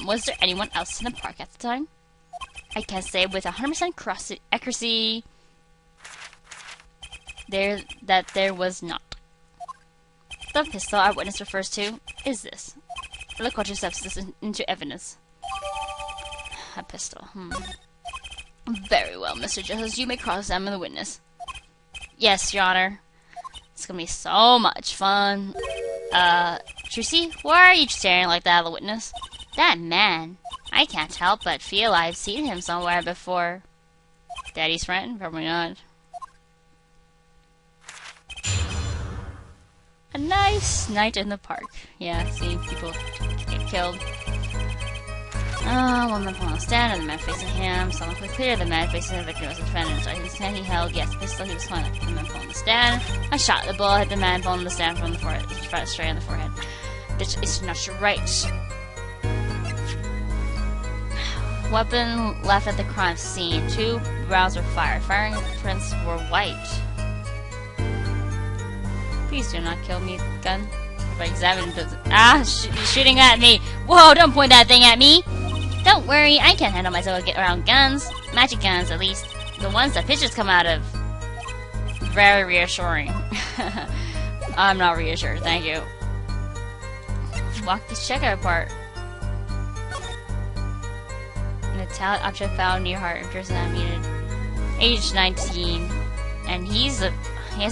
Was there anyone else in the park at the time? I can't say with 100% accuracy that there was not. The pistol our witness refers to is this. Look what you substance into evidence. A pistol. Very well, Mr. Justice. You may cross-examine the witness. Yes, Your Honor. It's gonna be so much fun. Tracy, why are you staring like that at the witness? That man. I can't help but feel I've seen him somewhere before. Daddy's friend? Probably not. A nice night in the park. Yeah, seeing people get killed. One man on the stand, and the man facing him. Someone quickly clear. The man facing the victim was the defendant. So his hand he held, yes, the pistol he was fine. The man on the stand. I shot the bullet, hit the man on the stand from the forehead. He fired straight on the forehead. This is not right. Weapon left at the crime scene. 2 rounds were fired. Firing prints were white. Please do not kill me, gun. If I examine it, shooting at me. Whoa, don't point that thing at me. Don't worry, I can handle myself around guns. Magic guns, at least. The ones that pictures come out of. Very reassuring. I'm not reassured, thank you. Walk this checker apart. An metallic object found near heart. Person I needed. Age 19. And he has a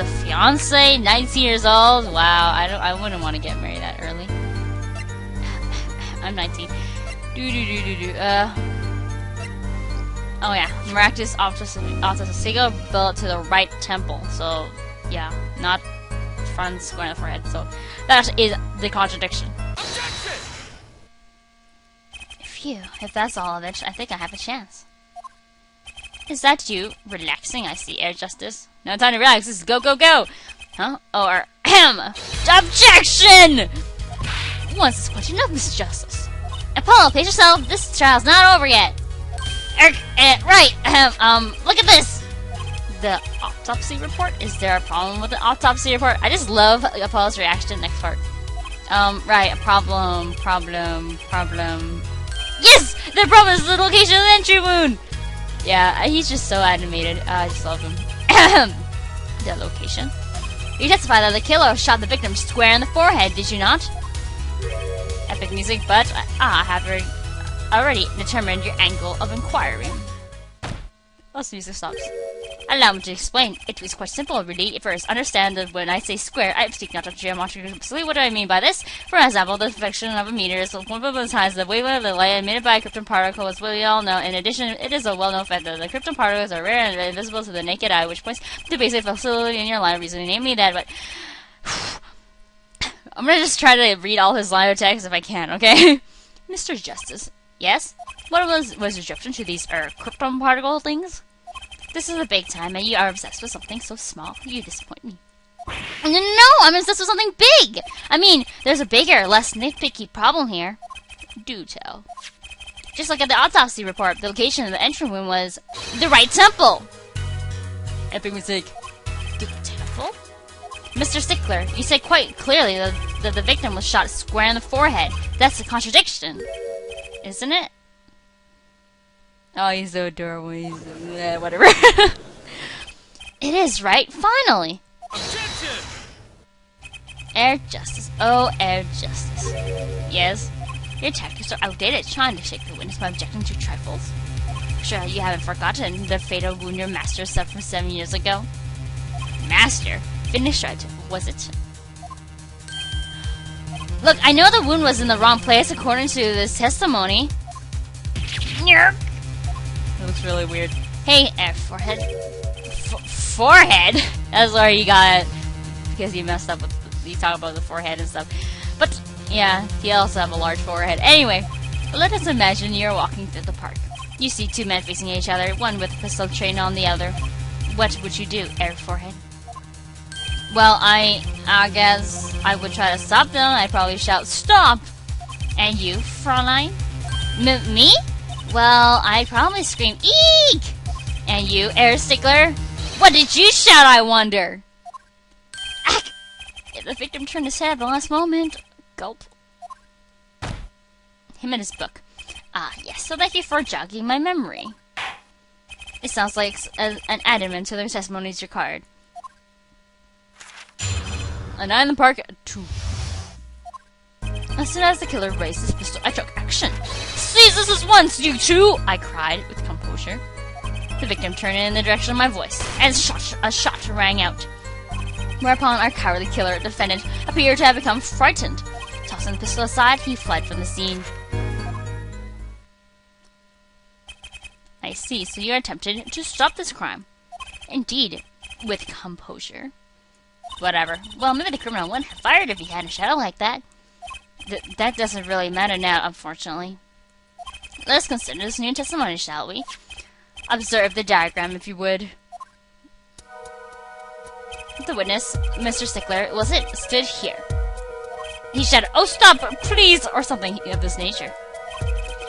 fiance, 19 years old. Wow, I wouldn't want to get married that early. I'm 19. Oh yeah, miraculous single bullet to the right temple. So yeah, not front square in the forehead. So that is the contradiction. Objection! Phew, if that's all of it, I think I have a chance. Is that you? Relaxing, I see, Air Justice. No time to relax, this is go, go, go! Huh? Or, objection! Once this question of Mr. Justice. Apollo, pace yourself, this trial's not over yet. Right, look at this! The autopsy report? Is there a problem with the autopsy report? I just love Apollo's reaction next part. Right, problem. Yes! The problem is the location of the entry wound! Yeah, he's just so animated. I just love him. The location. You testified that the killer shot the victim square in the forehead, did you not? Epic music, but I have already determined your angle of inquiry. Once the music stops. Allow me to explain. It was quite simple, really. First, understand that when I say square, I speak not of geometry explicitly. What do I mean by this? For example, the deflection of a meter is 1 of the times the wavelength of the light emitted by a krypton particle, as we all know. In addition, it is a well-known fact that the krypton particles are rare and invisible to the naked eye, which points to basic facility in your line of reasoning, namely that, but... I'm gonna just try to read all his line of text if I can, okay? Mr. Justice. Yes? What was your objection to these, krypton particle things? This is a big time, and you are obsessed with something so small. You disappoint me. No, I'm obsessed with something big! I mean, there's a bigger, less nitpicky problem here. Do tell. Just look at the autopsy report. The location of the entry wound was the right temple! Epic mistake. The temple? Mr. Stickler, you said quite clearly that the victim was shot square in the forehead. That's a contradiction. Isn't it? Oh, he's so adorable. He's whatever. It is, right? Finally! Objection! Air Justice. Oh, Air Justice. Yes? Your tactics are outdated, trying to shake the witness by objecting to trifles. Sure, you haven't forgotten the fatal wound your master suffered from 7 years ago. Master? Finish right, was it? Look, I know the wound was in the wrong place according to this testimony. It looks really weird. Hey, forehead. Forehead? That's where you got it. Because you messed up with... You talk about the forehead and stuff. But, yeah, he also have a large forehead. Anyway, let us imagine you're walking through the park. You see 2 men facing each other, one with a pistol trained on the other. What would you do, Air Forehead? Well, I guess I would try to stop them. I'd probably shout, "Stop!" And you, Fräulein? Me? Well, I'd probably scream, "Eek!" And you, Air Stickler? What did you shout, I wonder? Ack! The victim turned his head at the last moment. Gulp. him and his book. Ah, yes, so thank you for jogging my memory. It sounds like an addendum to the testimonies required. A night in the park at 2. As soon as the killer raised his pistol, I took action. Seize this at once, you two! I cried with composure. The victim turned in the direction of my voice, and a shot rang out. Whereupon our cowardly killer defendant appeared to have become frightened. Tossing the pistol aside, he fled from the scene. I see, so you attempted to stop this crime. Indeed, with composure. Whatever. Well, maybe the criminal wouldn't have fired if he hadn't shot it like that. That doesn't really matter now, unfortunately. Let's consider this new testimony, shall we? Observe the diagram, if you would. The witness, Mr. Stickler, stood here. He shouted, "Oh, stop, please!" or something of this nature.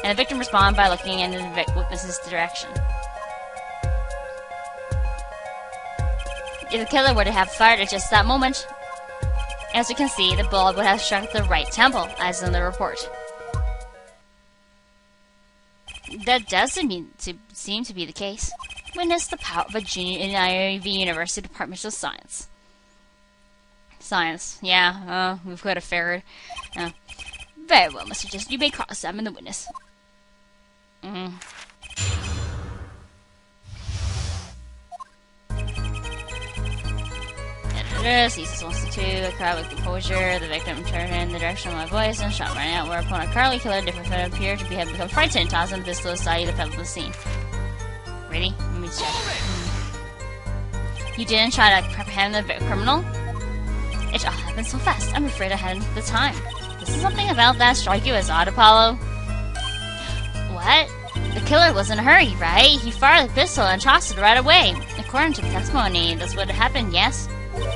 And the victim responded by looking in the witness's direction. If the killer were to have fired at just that moment, as you can see, the bullet would have struck the right temple, as in the report. That does seem to be the case. Witness the power of a genius in Ivy University Department of Science. Science, yeah, we could have figured. Very well, Mr. Just, you may cross-examine the witness. Ceases once to two, I cried with composure. The victim turned in the direction of my voice and shot rang out, whereupon a cowardly killer different appeared to have become frightened, tossing the pistol aside, the pedal of the scene. Really? Let me check. You didn't try to apprehend the criminal? It all happened so fast, I'm afraid I hadn't the time. This is something about that strike you as odd, Apollo? What? The killer was in a hurry, right? He fired the pistol and tossed it right away. According to the testimony, that's what happened, yes?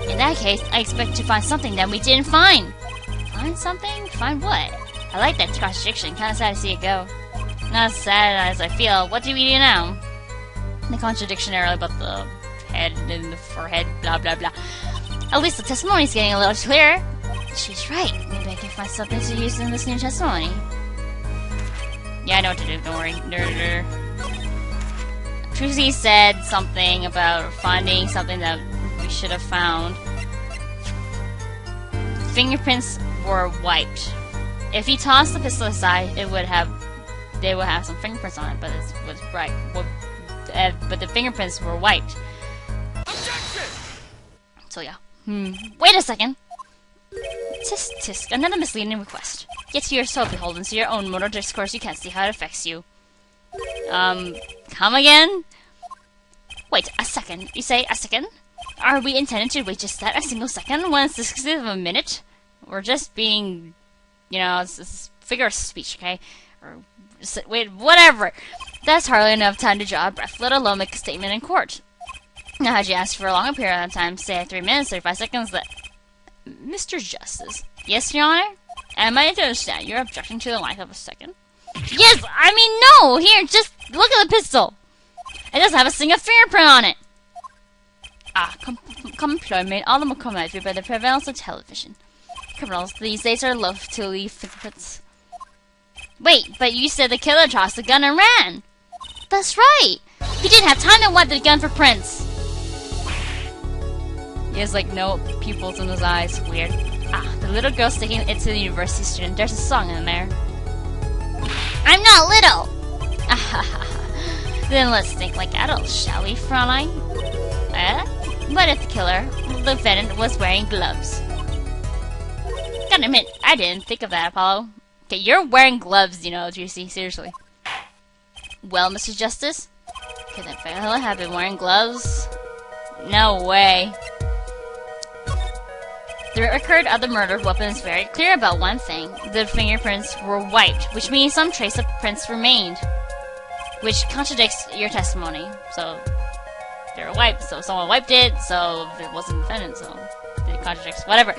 In that case, I expect to find something that we didn't find. Find something? Find what? I like that contradiction. Kinda sad to see it go. Not as sad as I feel. What do we do now? The contradiction earlier about the head and the forehead, blah blah blah. At least the testimony's getting a little clearer. She's right. Maybe I can find something to use in this new testimony. Yeah, I know what to do. Don't worry. Trucy said something about finding something that we should have found. Fingerprints were wiped. If he tossed the pistol aside, they would have some fingerprints on it, but it was bright. But the fingerprints were wiped. Objection! So yeah. Wait a second. Tisk tisk, another misleading request. Yet you are so beholden to your own motor discourse you can't see how it affects you. Come again? Wait, a second. You say a second? Are we intended to wait just that, a single second, when it's the 60th of a minute? We're just being, it's figure of speech, okay? Or, wait, whatever. That's hardly enough time to draw a breath, let alone make a statement in court. Now, had you asked for a longer period of time, say 3 minutes, 35 seconds, that... Mr. Justice. Yes, Your Honor? Am I to understand you're objecting to the length of a second? Yes! I mean, no! Here, just look at the pistol! It doesn't have a single fingerprint on it! Common employment all the commodified by the prevalence of television. Criminals these days are loath to leave fingerprints. Wait, but you said the killer tossed the gun and ran! That's right! He didn't have time to wipe the gun for prints! He has, no pupils in his eyes. Weird. The little girl sticking it to the university student. There's a song in there. I'm not little! Then let's think like adults, shall we, Fraulein? What if the killer, the defendant, was wearing gloves? Gotta admit, I didn't think of that, Apollo. Okay, you're wearing gloves, Juicy, seriously. Well, Mr. Justice, could that fella have been wearing gloves? No way. The record of the murdered weapon is very clear about one thing. The fingerprints were wiped, which means some trace of prints remained. Which contradicts your testimony. So, they were wiped, so someone wiped it, so it wasn't the defendant, so it contradicts. Whatever.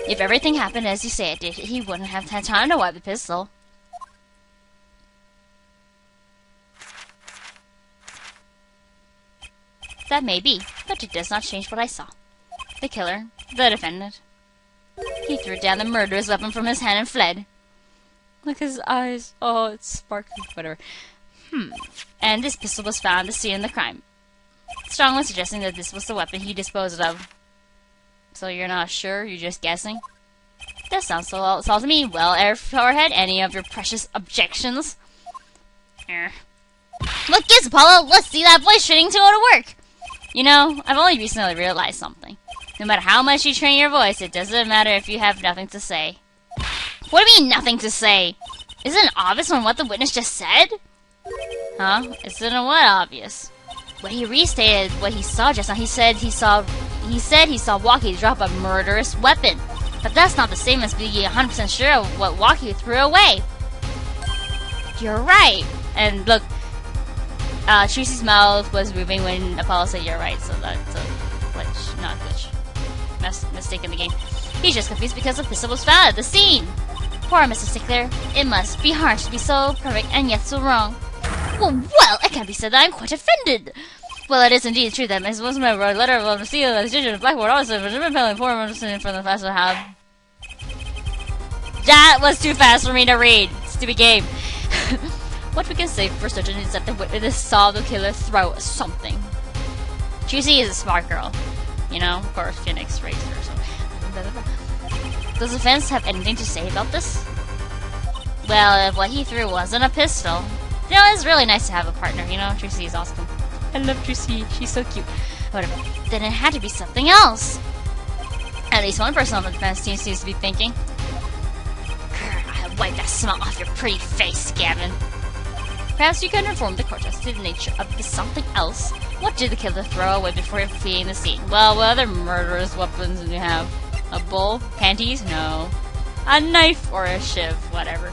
If everything happened as you say it did, he wouldn't have had time to wipe the pistol. That may be, but it does not change what I saw. The killer, the defendant. He threw down the murderous weapon from his hand and fled. Look at his eyes. Oh, it's sparkly. Whatever. And this pistol was found at the scene of the crime. Strongly suggesting that this was the weapon he disposed of. So you're not sure? You're just guessing? That sounds so all to me. Well, Air Forehead, any of your precious objections? Look, yes, Apollo! Let's see that voice training to go to work! You know, I've only recently realized something. No matter how much you train your voice, it doesn't matter if you have nothing to say. What do you mean, nothing to say? Isn't it obvious from what the witness just said? Huh? Isn't it what obvious? When he restated what he saw just now, he said he saw Walkie drop a murderous weapon. But that's not the same as being 100% sure of what Walkie threw away. You're right. And look, Tracy's mouth was moving when Apollo said you're right, so that's a glitch. Not glitch. Mistake in the game. He's just confused because the pistol was found at the scene. Poor Mr. Stickler. It must be hard to be so perfect and yet so wrong. Well, it can be said that I'm quite offended. Well, it is indeed true that Miss Wilson wrote a letter of the seal of the decision of Blackboard also for German penalty for understanding from the class to have. That was too fast for me to read. Stupid game. What we can say for certain is that the witness saw the killer throw something. Juicy is a smart girl. You know, of course, Phoenix raised her, so. Does the fence have anything to say about this? Well, if what he threw wasn't a pistol. You know, it's really nice to have a partner, you know? Tracy is awesome. I love Tracy. She's so cute. Whatever. Then it had to be something else. At least one person on the defense team seems to be thinking. I'll wipe that smile off your pretty face, Gavin. Perhaps you can inform the court as to the nature of the something else. What did the killer throw away before fleeing the scene? Well, what other murderous weapons do you have? A bowl? Panties? No. A knife or a shiv? Whatever.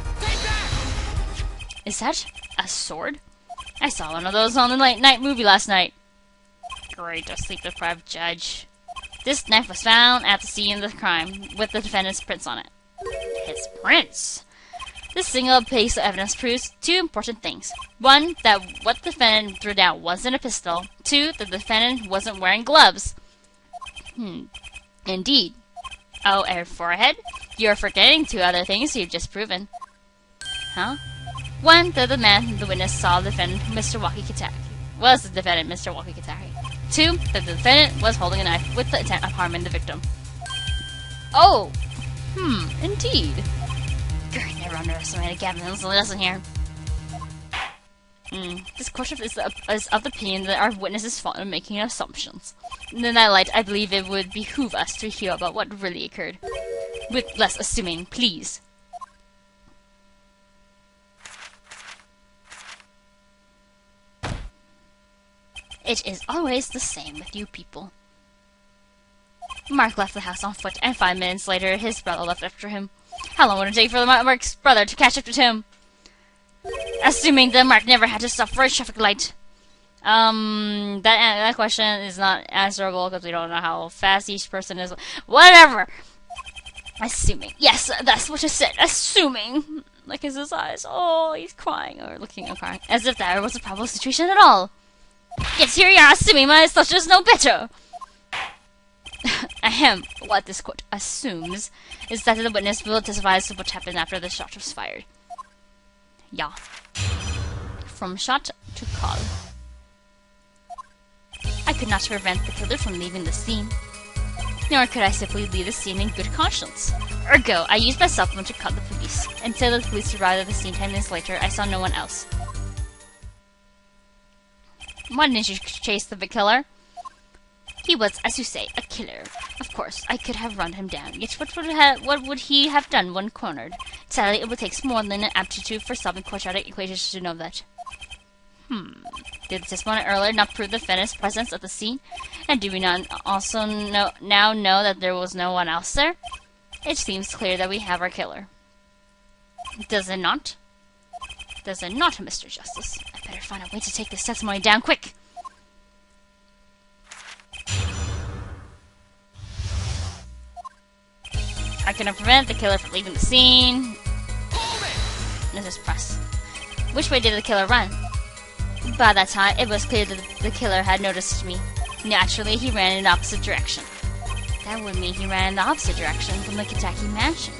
Is that a sword? I saw one of those on the late night movie last night. Great, a sleep-deprived judge. This knife was found at the scene of the crime with the defendant's prints on it. His prints? This single piece of evidence proves two important things. One, that what the defendant threw down wasn't a pistol. Two, that the defendant wasn't wearing gloves. Indeed. Oh, Air Forehead, you're forgetting two other things you've just proven. Huh? One, that the man the witness saw the defendant, Mr. Walkie-Kitaki, was the defendant, Mr. Walkie-Kitaki. Two, that the defendant was holding a knife with the intent of harming the victim. Oh! Indeed. Never underestimated Gavin's lesson here. This question is of the opinion that our witness is fond of making assumptions. In that light, I believe it would behoove us to hear about what really occurred. With less assuming, please. It is always the same with you people. Mark left the house on foot, and 5 minutes later, his brother left after him. How long would it take for Mark's brother to catch up to him? Assuming that Mark never had to stop for a traffic light. That question is not answerable because we don't know how fast each person is. Whatever. Assuming. Yes, that's what I said. Assuming. Look at his eyes. Oh, he's crying or looking at crying. As if that was a probable situation at all. Yes, here you are assuming my assumptions no better. Ahem. What this quote assumes is that the witness will testify as to what happened after the shot was fired. Yeah. From shot to call. I could not prevent the killer from leaving the scene. Nor could I simply leave the scene in good conscience. Ergo, I used my cell phone to call the police. Until the police arrived at the scene 10 minutes later, I saw no one else. Why didn't you chase the killer? He was, as you say, a killer. Of course, I could have run him down. Yet what would he have done when cornered? Sadly, it would take more than an aptitude for solving quadratic equations to know that. Did this one earlier not prove the defendant's presence at the scene? And do we not also now know that there was no one else there? It seems clear that we have our killer. Does it not? Does it not, Mr. Justice? I better find a way to take this testimony down quick! I cannot prevent the killer from leaving the scene. This is press. Which way did the killer run? By that time, it was clear that the killer had noticed me. Naturally, he ran in the opposite direction. That would mean he ran in the opposite direction from the Kitaki mansion.